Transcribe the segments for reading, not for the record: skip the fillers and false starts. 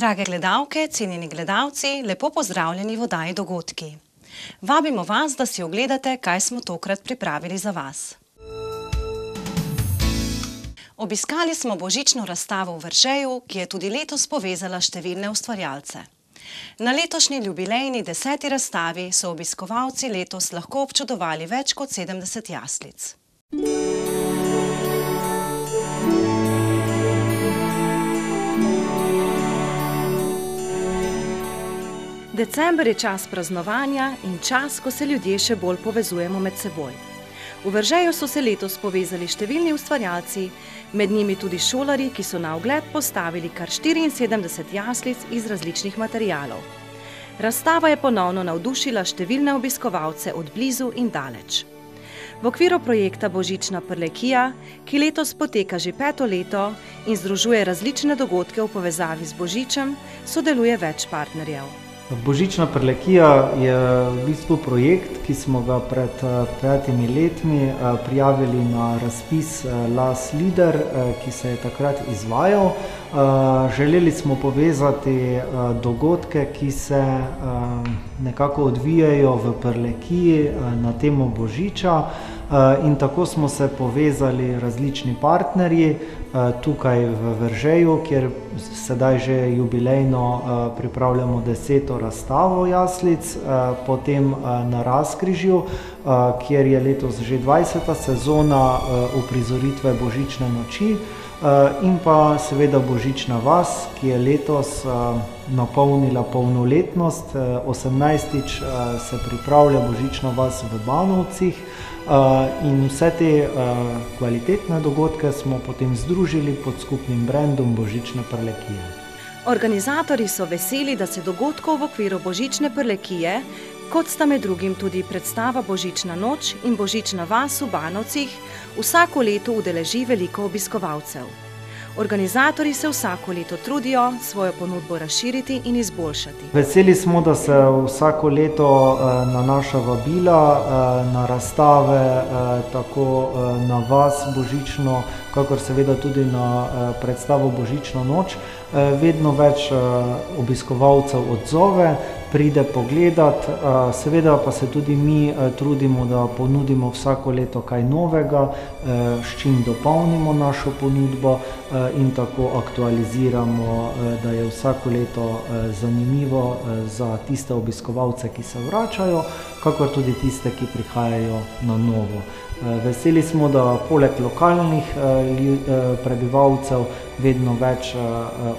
Drage gledalke, cenjeni gledalci, lepo pozdravljeni v oddaji Dogodki. Vabimo vas, da si ogledate, kaj smo tokrat pripravili za vas. Obiskali smo božično razstavo v Veržeju, ki je tudi letos povezala številne ustvarjalce. Na letošnji jubilejni 10. razstavi so obiskovalci letos lahko občudovali več kot 70 jaslic. December je čas praznovanja in čas, ko se ljudje še bolj povezujemo med seboj. V Veržeju so se letos povezali številni ustvarjalci, med njimi tudi šolarji, ki so na ogled postavili kar 74 jaslic iz različnih materialov. Razstava je ponovno navdušila številne obiskovalce od blizu in daleč. V okviru projekta Božična prlekija, ki letos poteka že 5. leto in združuje različne dogodke v povezavi z Božičem, sodeluje več partnerjev. Božična prlekija je v bistvu projekt, ki smo ga pred 5 letmi prijavili na razpis Las Lider, ki se je takrat izvajal. Želeli smo povezati dogodke, ki se nekako odvijajo v prlekiji na temo Božiča, in tako smo se povezali različni partnerji tukaj v Veržeju, kjer sedaj že jubilejno pripravljamo 10. razstavo jaslic, potem na Razkrižju, kjer je letos že 20. sezona uprizoritve Božične noči, in pa seveda Božična vas, ki je letos napolnila polnoletnost. 18. se pripravlja Božična vas v Banovcih, in vse te kvalitetne dogodke smo potem združili pod skupnim brandom Božične prlekije. Organizatorji so veseli, da se dogodkov v okviru Božične prlekije, kot sta med drugim tudi predstava Božična noč in Božična vas v Banovcih, vsako leto udeleži veliko obiskovalcev. Organizatorji se vsako leto trudijo svojo ponudbo razširiti in izboljšati. Veseli smo, da se vsako leto na naša vabila, na razstave, tako na vas božično, kakor seveda tudi na predstavo Božično noč, vedno več obiskovalcev odzove, pride pogledat. Seveda pa se tudi mi trudimo, da ponudimo vsako leto kaj novega, s čim dopolnimo našo ponudbo in tako aktualiziramo, da je vsako leto zanimivo za tiste obiskovalce, ki se vračajo, kakor tudi tiste, ki prihajajo na novo. Veseli smo, da poleg lokalnih prebivalcev vedno več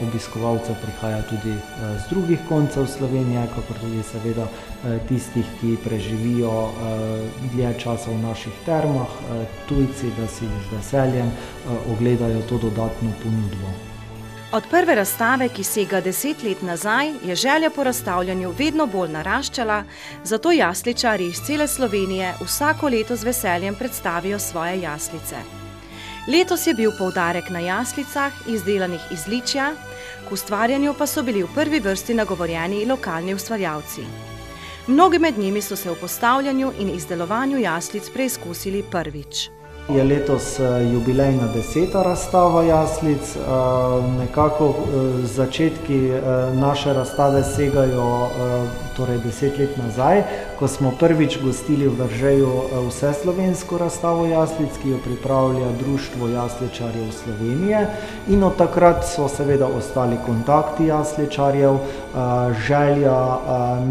obiskovalcev prihaja tudi z drugih koncev Slovenije, kakor tudi seveda tistih, ki preživijo dlje časa v naših termah, tujci, da si z veseljem ogledajo to dodatno ponudbo. Od prve razstave, ki sega 10 let nazaj, je želja po razstavljanju vedno bolj naraščala, zato jasličarji iz cele Slovenije vsako leto z veseljem predstavijo svoje jaslice. Letos je bil poudarek na jaslicah, izdelanih iz ličja, k ustvarjanju pa so bili v prvi vrsti nagovorjeni lokalni ustvarjalci. Mnogi med njimi so se v postavljanju in izdelovanju jaslic preizkusili prvič. Je letos jubilejna 10. razstava jaslic. Nekako začetki naše razstave segajo torej 10 let nazaj, ko smo prvič gostili v Veržeju vseslovensko razstavo jaslic, ki jo pripravlja Društvo jasličarjev Slovenije, in od takrat so seveda ostali kontakti jasličarjev, želja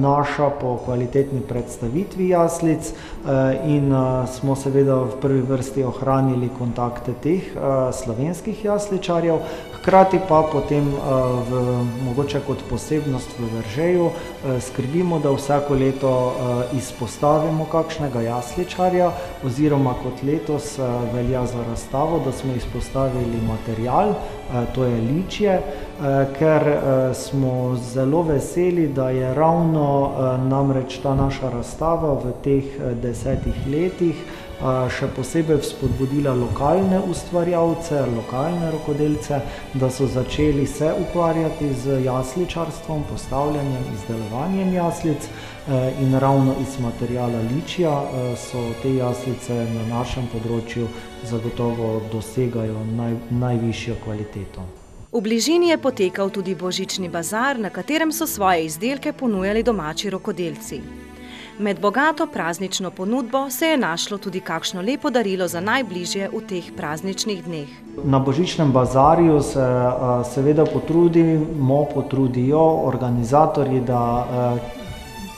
naša po kvalitetni predstavitvi jaslic, in smo seveda v prvi vrsti ohranili kontakte teh slovenskih jasličarjev, hkrati pa potem mogoče kot posebnost v Veržeju skrbimo, da vsako leto izpostavimo kakšnega jasličarja, oziroma kot letos velja za razstavo, da smo izpostavili material, to je ličje, ker smo zelo veseli, da je ravno namreč ta naša razstava v teh 10 letih še posebej vzpodbudila lokalne ustvarjalce, lokalne rokodelce, da so začeli se ukvarjati z jasličarstvom, postavljanjem, izdelovanjem jaslic, in ravno iz materiala ličja so te jaslice na našem področju zagotovo dosegajo najvišjo kvaliteto. V bližini je potekal tudi božični bazar, na katerem so svoje izdelke ponujali domači rokodelci. Med bogato praznično ponudbo se je našlo tudi kakšno lepo darilo za najbližje v teh prazničnih dneh. Na božičnem bazarju se seveda potrudijo organizatorji, da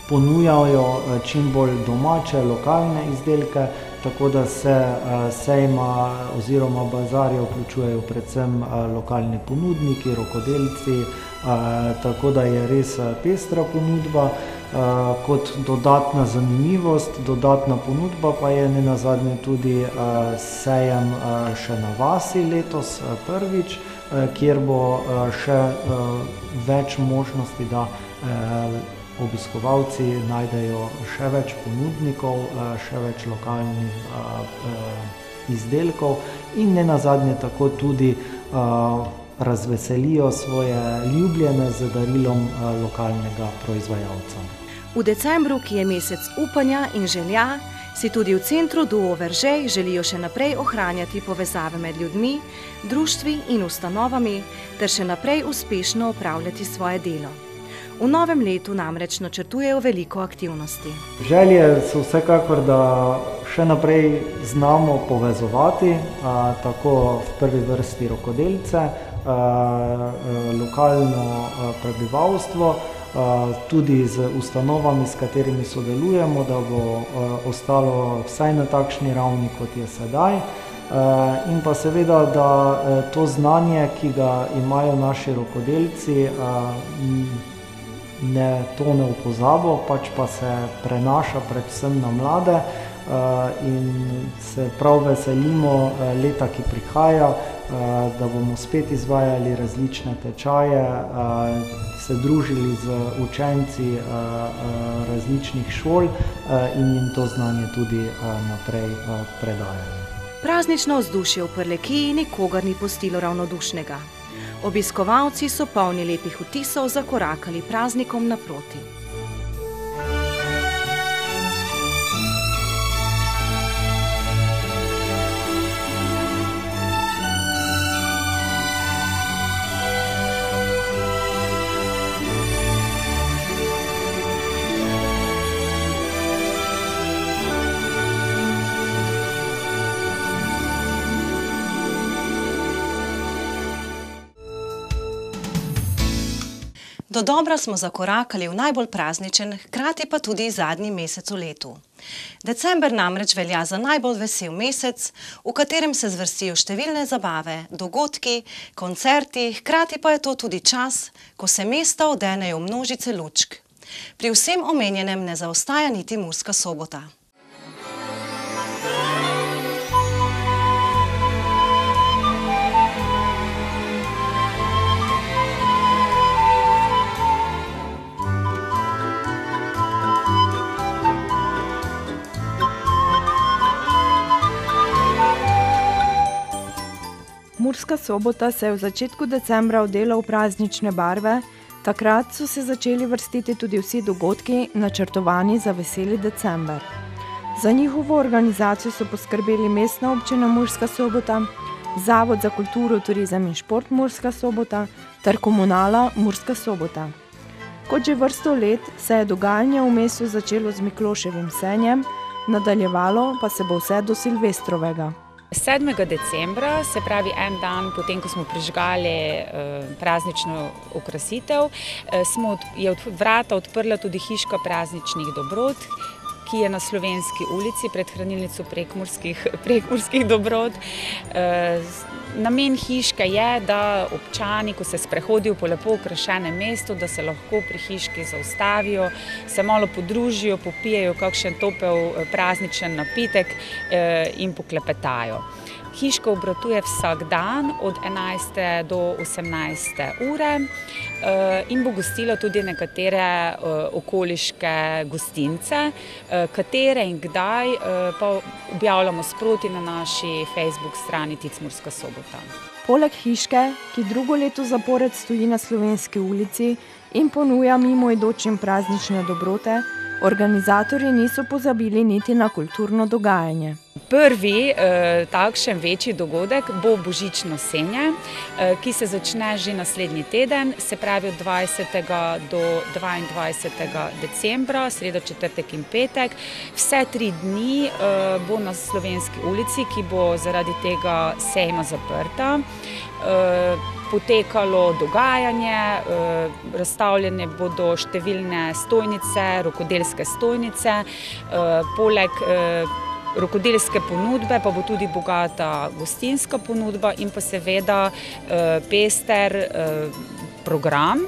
ponujajo čim bolj domače, lokalne izdelke, tako da se sejma oziroma bazarja vključujejo predvsem lokalni ponudniki, rokodelci, tako da je res pestra ponudba. Kot dodatna zanimivost, dodatna ponudba pa je nenazadnje tudi sejem še na vasi letos prvič, kjer bo še več možnosti, da obiskovalci najdejo še več ponudnikov, še več lokalnih izdelkov in nenazadnje tako tudi razveselijo svoje ljubljene z darilom lokalnega proizvajalca. V decembru, ki je mesec upanja in želja, si tudi v centru Duo Veržej želijo še naprej ohranjati povezave med ljudmi, društvi in ustanovami ter še naprej uspešno opravljati svoje delo. V novem letu namreč načrtujejo veliko aktivnosti. Želje so vsekakor, da še naprej znamo povezovati tako v prvi vrsti rokodelce, lokalno prebivalstvo, tudi z ustanovami, s katerimi sodelujemo, da bo ostalo vsaj na takšni ravni, kot je sedaj. In pa seveda, da to znanje, ki ga imajo naši rokodelci, ne tone v pozabo, pač pa se prenaša predvsem na mlade in se prav veselimo leta, ki prihaja, da bomo spet izvajali različne tečaje, se družili z učenci različnih šol in jim to znanje tudi naprej predajali. Praznično vzdušje v Prlekiji nikogar ni pustilo ravnodušnega. Obiskovalci so polni lepih vtisov zakorakali praznikom naproti. Dodobra smo zakorakali v najbolj prazničen, hkrati pa tudi zadnji mesec v letu. December namreč velja za najbolj vesel mesec, v katerem se zvrstijo številne zabave, dogodki, koncerti, hkrati pa je to tudi čas, ko se mesta odenejo v množice lučk. Pri vsem omenjenem ne zaostaja niti Murska Sobota. Murska Sobota se je v začetku decembra odela v praznične barve, takrat so se začeli vrstiti tudi vsi dogodki, načrtovani za veseli december. Za njihovo organizacijo so poskrbeli Mestna občina Murska Sobota, Zavod za kulturo, turizem in šport Murska Sobota ter Komunala Murska Sobota. Kot že vrsto let se je dogajanje v mestu začelo z Mikloševim senjem, nadaljevalo pa se bo vse do Silvestrovega. 7. decembra, se pravi en dan potem, ko smo prižgali praznično okrasitev, je vrata odprla tudi hiška prazničnih dobrot, ki je na Slovenski ulici pred hranilnico prekmurskih dobrot. Namen hiške je, da občani, ko se sprehodijo po lepo okrašenem mestu, da se lahko pri hiški zaustavijo, se malo podružijo, popijejo kakšen topel prazničen napitek in poklepetajo. Hiška obratuje vsak dan od 11. do 18. ure in bo gostila tudi nekatere okoliške gostince, katere in kdaj pa objavljamo sproti na naši Facebook strani Tic Murska Sobota. Poleg hiške, ki drugo leto zapored stoji na Slovenski ulici in ponuja mimoidočim praznične dobrote, organizatorji niso pozabili niti na kulturno dogajanje. Prvi takšen večji dogodek bo božično senje, ki se začne že naslednji teden, se pravi od 20. do 22. decembra, sredo, četrtek in petek. Vse 3 dni bo na Slovenski ulici, ki bo zaradi tega sejma zaprta, potekalo dogajanje, razstavljene bodo številne stojnice, rokodelske stojnice, poleg rokodelske ponudbe pa bo tudi bogata gostinska ponudba in pa seveda pester program.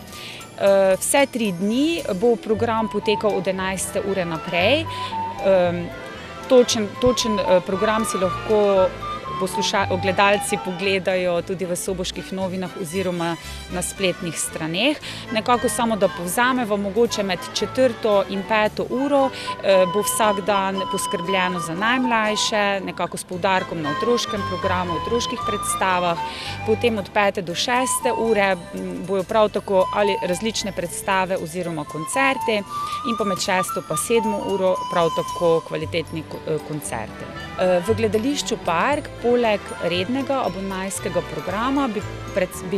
Vse 3 dni bo program potekal od 11. ure naprej. Točen program si lahko gledalci pogledajo tudi v Soboških novinah oziroma na spletnih straneh. Nekako samo da povzamemo, mogoče med 4. in 5. uro bo vsak dan poskrbljeno za najmlajše, nekako s poudarkom na otroškem programu, otroških predstavah. Potem od 5. do 6. ure bojo prav tako ali različne predstave oziroma koncerti in pa med 6. pa 7. uro prav tako kvalitetni koncerti. V gledališču Park poleg rednega abonmajskega programa bi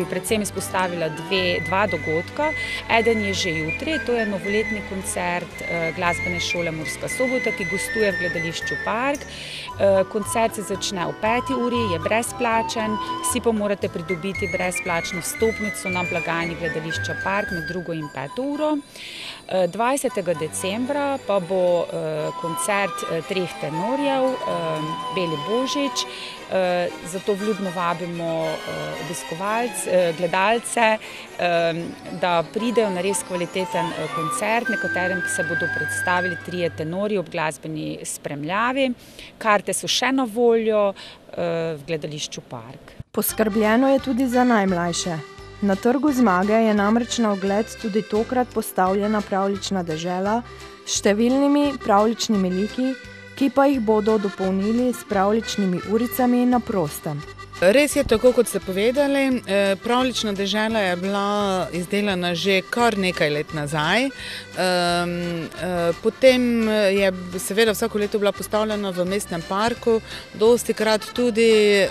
predvsem izpostavila dva dogodka. Eden je že jutri, to je novoletni koncert Glasbene šole Murska Sobota, ki gostuje v gledališču Park. Koncert se začne ob 5. uri, je brezplačen, vsi pa morate pridobiti brezplačno vstopnico na blagajni gledališča Park med 2. in 5. uro. 20. decembra pa bo koncert 3 tenorjev, Beli Božič, zato vljudno vabimo gledalce, da pridejo na res kvaliteten koncert, na katerem se bodo predstavili 3 tenorji ob glasbeni spremljavi. Karte so še na voljo v gledališču Park. Poskrbljeno je tudi za najmlajše. Na Trgu Zmage je namreč na ogled tudi tokrat postavljena pravljična dežela s številnimi pravljičnimi liki, ki pa jih bodo dopolnili s pravljičnimi uricami na prostem. Res je, tako kot ste povedali, pravljična dežela je bila izdelana že kar nekaj let nazaj. Potem je seveda vsako leto bila postavljena v mestnem parku, dostikrat tudi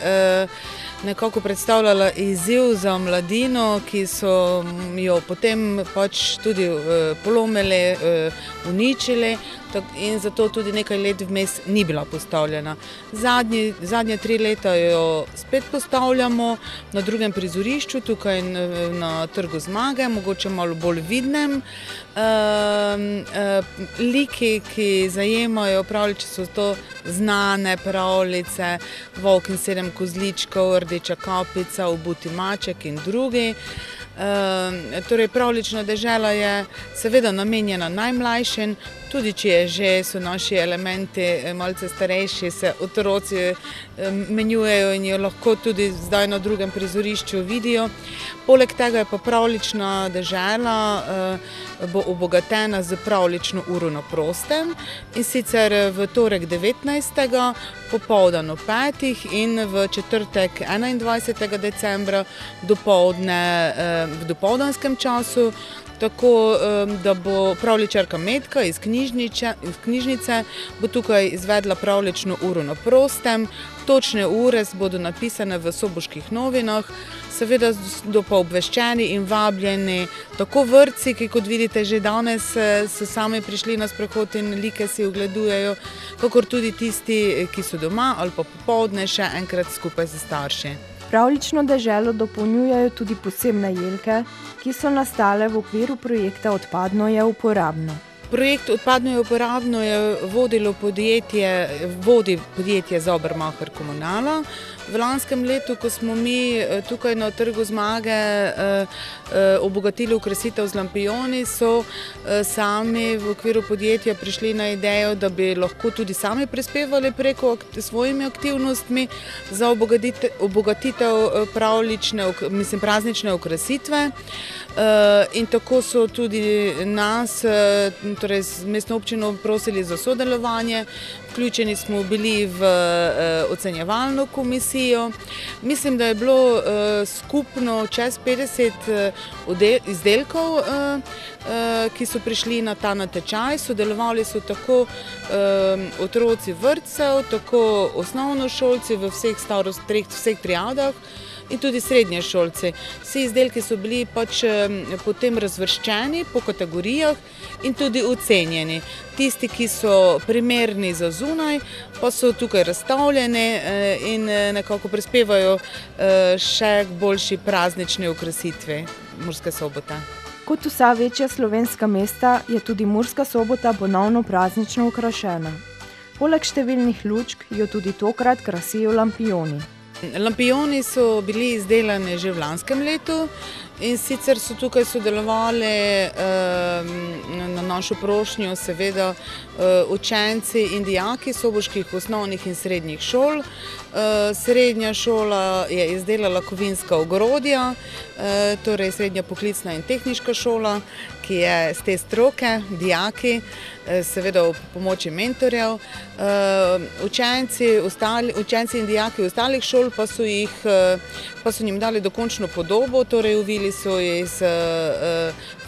nekako predstavljala izziv za mladino, ki so jo potem pač tudi polomili, uničili in zato tudi nekaj let vmes ni bila postavljena. Zadnje 3 leta jo spet postavljamo na drugem prizorišču, tukaj na Trgu Zmage, mogoče malo bolj vidnem. Liki, ki zajemajo pravljice, so to znane pravljice, Volk in 7 kozličkov, Rdeča kapica, Obuti maček in drugi. Torej, pravljična dežela je seveda namenjena najmlajšim, tudi če so naši elementi malce starejši, se otroci menjujejo in jo lahko tudi zdaj na drugem prizorišču vidijo. Poleg tega je pa pravljična dežela bo obogatena z pravljično uro na prostem, in sicer v torek 19. popoldan ob 5. in v četrtek 21. decembra dopoldne v dopoldanskem času, tako da bo pravljičarka Metka iz knjižnice bo tukaj izvedla pravljično uro na prostem. Točne ure bodo napisane v Soboških novinah, seveda do pa obveščeni in vabljeni tako vrtci, ki kot vidite že danes so sami prišli na sprehod in like si ogledujejo, kakor tudi tisti, ki so doma ali pa popoldne še enkrat skupaj s starši. Pravljično deželo dopolnjujejo tudi posebne jelke, ki so nastale v okviru projekta Odpadno je uporabno. Projekt Odpadno je uporabno vodi podjetje Saubermacher Kommunala. V lanskem letu, ko smo mi tukaj na Trgu Zmage obogatili okrasitev z lampioni, so sami v okviru podjetja prišli na idejo, da bi lahko tudi sami prispevali preko svojimi aktivnostmi za obogatitev praznične okrasitve. In tako so tudi nas, torej mestno občino, prosili za sodelovanje. vključeni smo bili v ocenjevalno komisijo. Mislim, da je bilo skupno čez 50 izdelkov, ki so prišli na ta natečaj. Sodelovali so tako otroci vrtcev, tako osnovnošolci v vseh triadah in tudi srednješolci. Vsi izdelki so bili pač potem razvrščeni po kategorijah in tudi ocenjeni. Tisti, ki so primerni za zunaj, pa so tukaj razstavljeni in nekako prispevajo še k boljši praznični okrasitvi Murske Sobote. Kot vsa večja slovenska mesta je tudi Murska Sobota ponovno praznično okrašena. Poleg številnih lučk jo tudi tokrat krasijo lampijoni. Lampijoni so bili izdelani že v lanskem letu in sicer so tukaj sodelovali na našo prošnjo seveda učenci in dijaki soboških osnovnih in srednjih šol. Srednja šola je izdelala kovinska ogrodja, torej srednja poklicna in tehniška šola, ki je z te stroke, dijaki, seveda ob pomoči mentorjev. Učenci in dijaki ostalih šol pa so njim dali dokončno podobo, torej uvili so jih z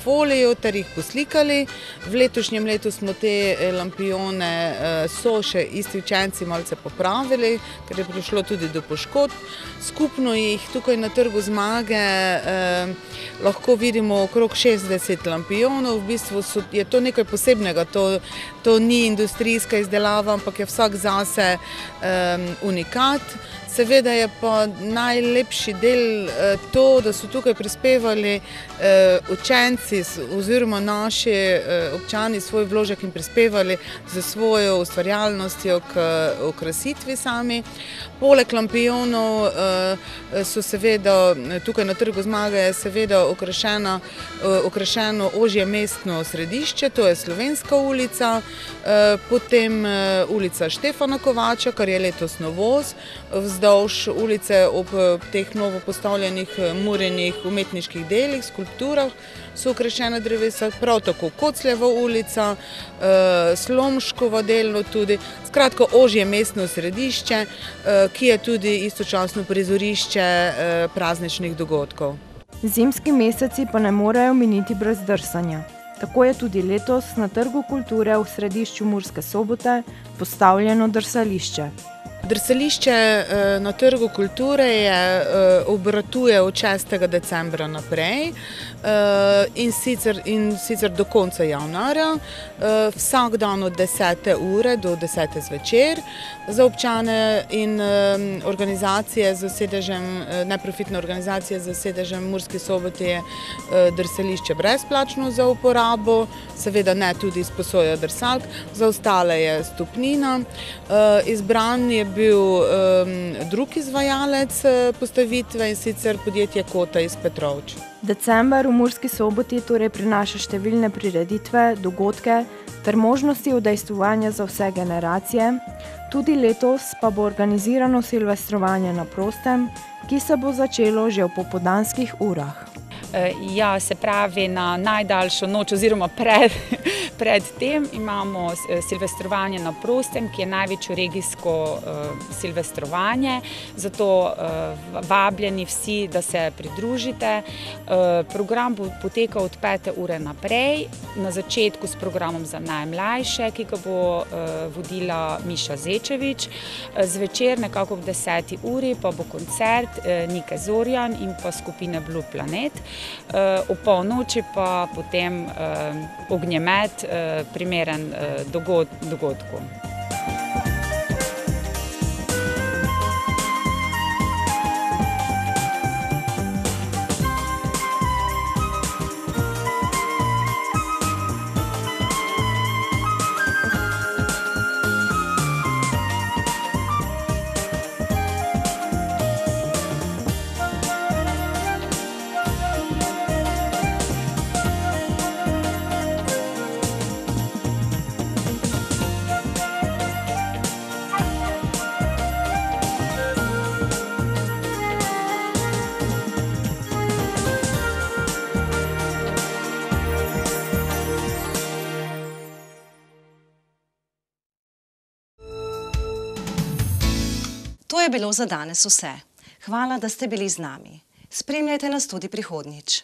folijo ter jih poslikali. V letošnjem letu smo te lampijone še isti učenci malce popravili, ker je prišlo tudi do poškodb. Skupno jih tukaj na Trgu Zmage lahko vidimo okrog 60 lampijonov. V bistvu je to nekaj posebnega, to ni industrijska izdelava, ampak je vsak zase unikat. Seveda je pa najlepši del to, da so tukaj prispevali učenci oziroma naši občani svoj vložek in prispevali z svojo ustvarjalnostjo k okrasitvi sami. Poleg lampijonov so seveda tukaj na Trgu Zmage je seveda okrašeno ožje mestno središče, to je Slovenska ulica, potem ulica Štefana Kovača, kar je letos novost, vzdolž ulice ob teh novo postavljenih Murinih umetniških delih, skulpturah so okrašena drevesa, prav tako Kocljeva ulica, Slomškova delno tudi, skratka ožje mestno središče, ki je tudi istočasno prizorišče prazničnih dogodkov. Zimski meseci pa ne morejo miniti brez drsanja. Tako je tudi letos na Trgu kulture v središču Murske Sobote postavljeno drsališče. Drsališče na Trgu kulture obratuje od 6. decembra naprej in sicer do konca januarja, vsak dan od 10. ure do 10. zvečer. Za občane in organizacije z sedežem, neprofitne organizacije z sedežem v Murski Soboti je drsališče brezplačno za uporabo, seveda ne tudi izposoja drsalk, za ostale je stopnina. Izbran je bil drug izvajalec postavitve in sicer podjetje Kota iz Petrovč. December v Murski Soboti torej prinaša številne prireditve, dogodke ter možnosti udejstvovanja za vse generacije. Tudi letos pa bo organizirano silvestrovanje na prostem, ki se bo začelo že v popoldanskih urah. Ja, se pravi na najdaljšo noč oziroma pred tem imamo silvestrovanje na prostem, ki je največje regijsko silvestrovanje, zato vabljeni vsi, da se pridružite. Program bo potekal od 5. ure naprej, na začetku s programom za najmlajše, ki ga bo vodila Miša Zečevič. Zvečer nekako ob 10. uri pa bo koncert Nike Zorjan in pa skupine Blue Planet. O polnoči pa potem ognjemet, primeren dogodku. To je bilo za danes vse. Hvala, da ste bili z nami. Spremljajte nas tudi prihodnjič.